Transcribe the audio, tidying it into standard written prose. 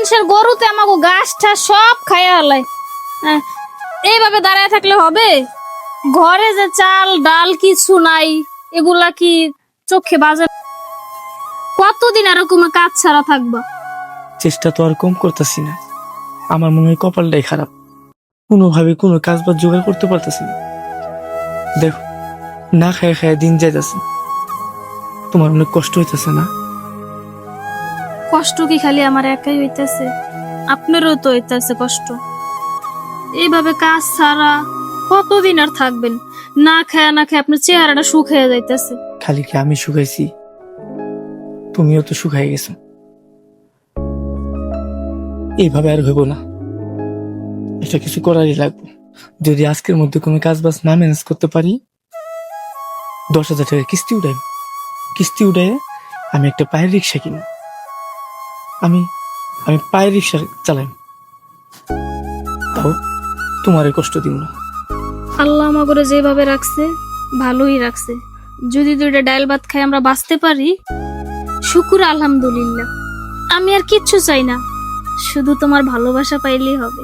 মানুষের গরুতে আমাকে গাছটা সব খাইয়া হলাই। এইভাবে দাঁড়ায় থাকলে হবে? ঘরে যে চাল ডাল কিছু নাই, এগুলা কি চোখে বাজে? কতদিন এরকম কাজ ছাড়া থাকবা? চেষ্টা তো আর কম করতেছি না, আমার মনে হয় কপালটাই খারাপ, কোনোভাবে কোনো কাজ বাজ জোগাড় করতে পারতেছি না। দেখো, না খায় খায় দিন যাইতেছে, তোমার অনেক কষ্ট হইতেছে না? কষ্ট কি খালি আমার একাই হইতেছে? আপনারও তো হইতেছে কষ্ট। এইভাবে কাজ ছাড়া কতদিন আর থাকবেন? না খায় না খায় আপনার চেহারাটা শুকিয়ে যাইতেছে। খালি কি আমি শুকাইছি, তুমিও তো শুকাই গেছো। এইভাবে আর হইব না, এটা কিছু করারই লাগবে। যদি আজকের মধ্যে কোনো কাজ বাজ না ম্যানেজ করতে পারি, 10,000 টাকা কিস্তি উঠাই আমি একটা পায়ের রিক্সা কিনি। আমি আমি পায়ের রিক্সা চালাই, তাও তোমার কষ্ট দিব না। আল্লাহ আমাগরে যেভাবে রাখছে ভালোই রাখছে। যদি দুইটা ডাল ভাত খাই আমরা বাঁচতে পারি, শুকুর আলহামদুলিল্লাহ। আমি আর কিচ্ছু চাই না, শুধু তোমার ভালোবাসা পাইলেই হবে।